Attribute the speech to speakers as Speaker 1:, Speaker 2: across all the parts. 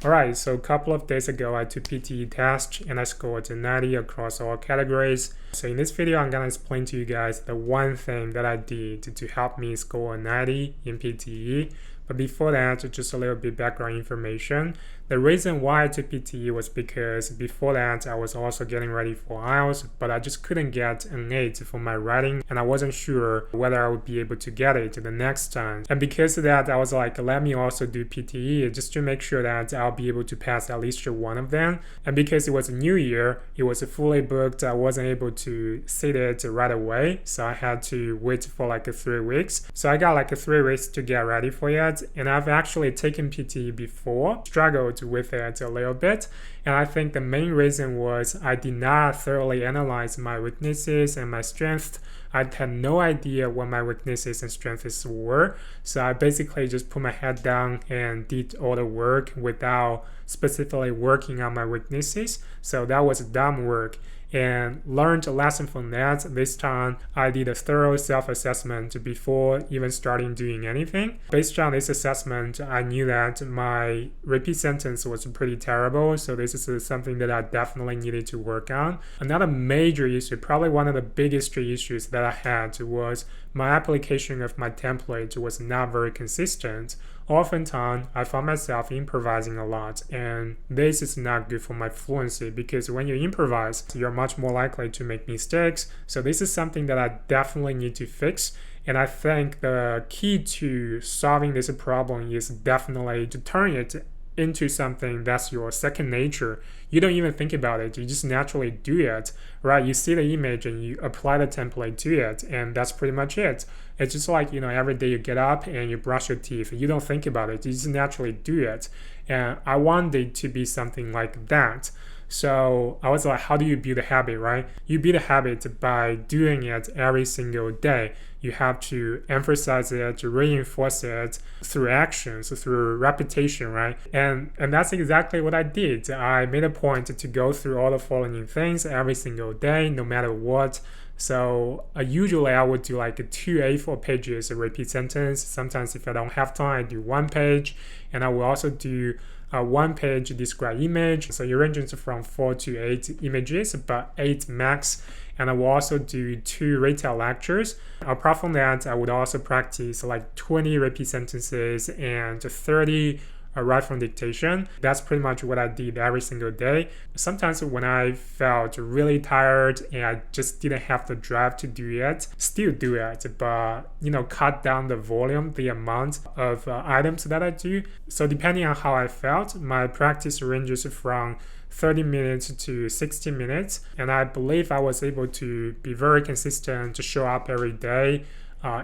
Speaker 1: Alright, so a couple of days ago I took PTE test and I scored 90 across all categories. So in this video I'm gonna explain to you guys the one thing that I did to help me score 90 in PTE. But before that, just a little bit background information. The reason why I took PTE was because before that I was also getting ready for IELTS, but I just couldn't get an 8 for my writing and I wasn't sure whether I would be able to get it the next time. And because of that, I was like, let me also do PTE just to make sure that I'll be able to pass at least one of them. And because it was a new year, it was fully booked, I wasn't able to sit it right away, so I had to wait for like 3 weeks. So I got like 3 weeks to get ready for it, and I've actually taken PTE before, struggled with it a little bit, and I think the main reason was I did not thoroughly analyze my weaknesses and my strengths. I had no idea what my weaknesses and strengths were, so I basically just put my head down and did all the work without specifically working on my weaknesses. So that was dumb work, and learned a lesson from that. This time I did a thorough self-assessment before even starting doing anything. Based on this assessment, I knew that my repeat sentence was pretty terrible, so this is something that I definitely needed to work on. Another major issue, probably one of the biggest issues that I had, was my application of my template was not very consistent. Oftentimes, I found myself improvising a lot, and this is not good for my fluency because when you improvise, you're much more likely to make mistakes. So this is something that I definitely need to fix. And I think the key to solving this problem is definitely to turn it into something that's your second nature. You don't even think about it, you just naturally do it, right? You see the image and you apply the template to it, and that's pretty much it. It's just like, every day you get up and you brush your teeth, you don't think about it, you just naturally do it. And I wanted it to be something like that. So I was like, how do you build a habit, right? You build a habit by doing it every single day. You have to emphasize it, reinforce it through actions, through repetition, right? And that's exactly what I did. I made a point to go through all the following things every single day, no matter what. So usually I would do like 2 A4 pages of repeat sentence. Sometimes if I don't have time, I do 1 page. And I will also do a 1-page describe image. So it ranges from 4 to 8 images, but 8 max. And I will also do 2 retail lectures. Apart from that, I would also practice like 20 repeat sentences and 30 right from dictation. That's pretty much what I did every single day. Sometimes when I felt really tired and I just didn't have the drive to do it, still do it, but cut down the volume, the amount of items that I do. So depending on how I felt, my practice ranges from 30 minutes to 60 minutes, and I believe I was able to be very consistent to show up every day.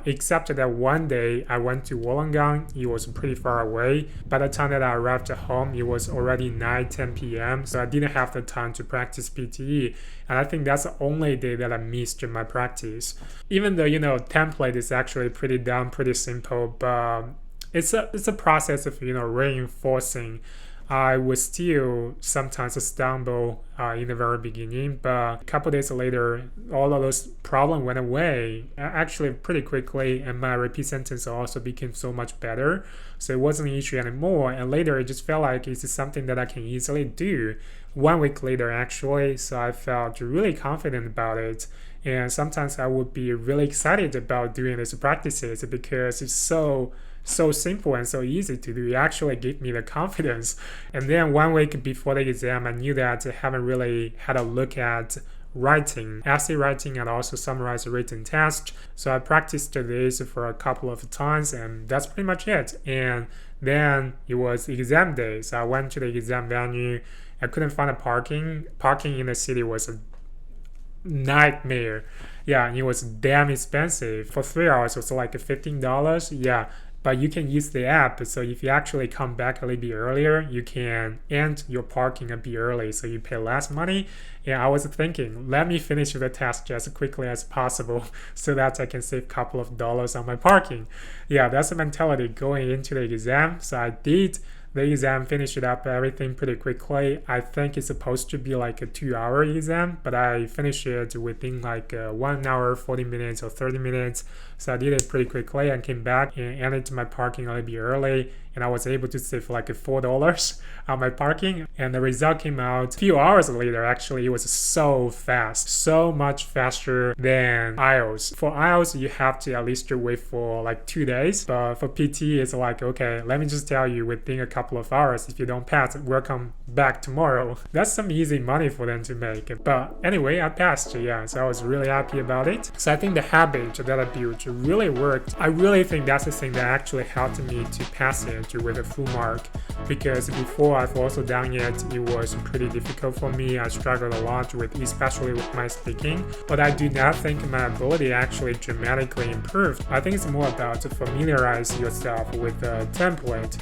Speaker 1: Except that one day I went to Wollongong. It was pretty far away. By the time that I arrived at home, it was already 9-10 p.m. So I didn't have the time to practice PTE. And I think that's the only day that I missed my practice. Even though, template is actually pretty dumb, pretty simple, but it's a process of, reinforcing. I would still sometimes stumble in the very beginning, but a couple days later, all of those problems went away actually pretty quickly, and my repeat sentence also became so much better. So it wasn't an issue anymore, and later it just felt like it's something that I can easily do. 1 week later, actually, so I felt really confident about it. And sometimes I would be really excited about doing these practices because it's so simple and so easy to do. It actually gave me the confidence. And then 1 week before the exam, I knew that I haven't really had a look at writing, essay writing, and also summarize the written test. So I practiced this for a couple of times, and that's pretty much it. And then it was exam day, so I went to the exam venue. I couldn't find a parking. Parking in the city was a nightmare. Yeah, it was damn expensive. For 3 hours, it was like $15. Yeah. But you can use the app, so if you actually come back a little bit earlier, you can end your parking a bit early, so you pay less money. And I was thinking, let me finish the test as quickly as possible so that I can save a couple of dollars on my parking. Yeah, that's the mentality going into the exam. So I did the exam, finished it up everything pretty quickly. I think it's supposed to be like a 2-hour exam, but I finished it within like 1 hour, 40 minutes or 30 minutes. So I did it pretty quickly and came back and ended my parking a little bit early. and I was able to save like $4 on my parking. And the result came out a few hours later. Actually, it was so fast, so much faster than IELTS. For IELTS, you have to at least wait for like 2 days, but for PTE, it's like, okay, let me just tell you, within a couple of hours, if you don't pass, welcome back tomorrow. That's some easy money for them to make. But anyway, I passed, yeah, so I was really happy about it. So I think the habit that I built really worked. I really think that's the thing that actually helped me to pass it with a full mark, because before I've also done it, it was pretty difficult for me. I struggled a lot with, especially with my speaking, but I do not think my ability actually dramatically improved. I think it's more about to familiarize yourself with the template.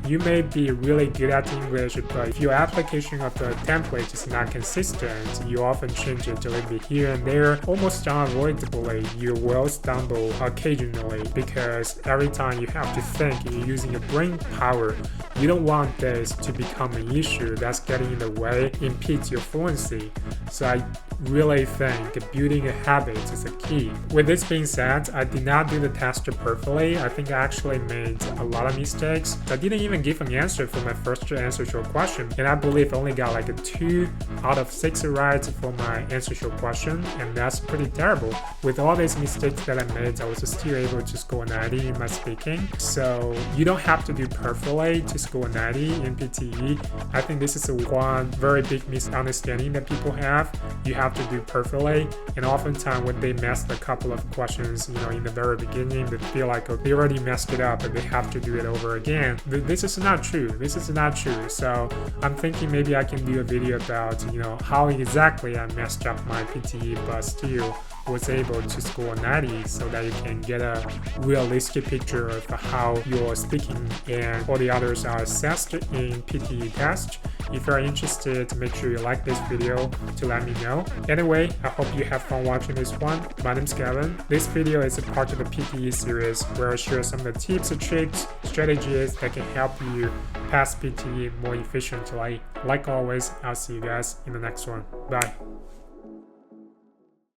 Speaker 1: You may be really good at English, but if your application of the template is not consistent, you often change it a little bit here and there. Almost unavoidably, you will stumble occasionally, because every time you have to think, you're using your brain power. You don't want this to become an issue that's getting in the way, impedes your fluency. So I really think building a habit is a key. With this being said, I did not do the test perfectly. I think I actually made a lot of mistakes. I didn't even give an answer for my first answer show question, and I believe I only got like a 2 out of 6 right for my answer show question, and that's pretty terrible. With all these mistakes that I made, I was still able to score 90 in my speaking. So you don't have to do perfectly to score 90 in PTE. I think this is one very big misunderstanding that people have. You have to do perfectly, and oftentimes when they mess a couple of questions, in the very beginning, they feel like they already messed it up and they have to do it over again. This is not true. This is not true. So I'm thinking maybe I can do a video about how exactly I messed up my PTE, but still was able to score 90, so that you can get a realistic picture of how your speaking and all the others are assessed in PTE test. If you are interested, make sure you like this video to let me know. Anyway, I hope you have fun watching this one. My name's Gavin. This video is a part of the PTE series where I share some of the tips, tricks, strategies that can help you pass PTE more efficiently. Like always, I'll see you guys in the next one. Bye.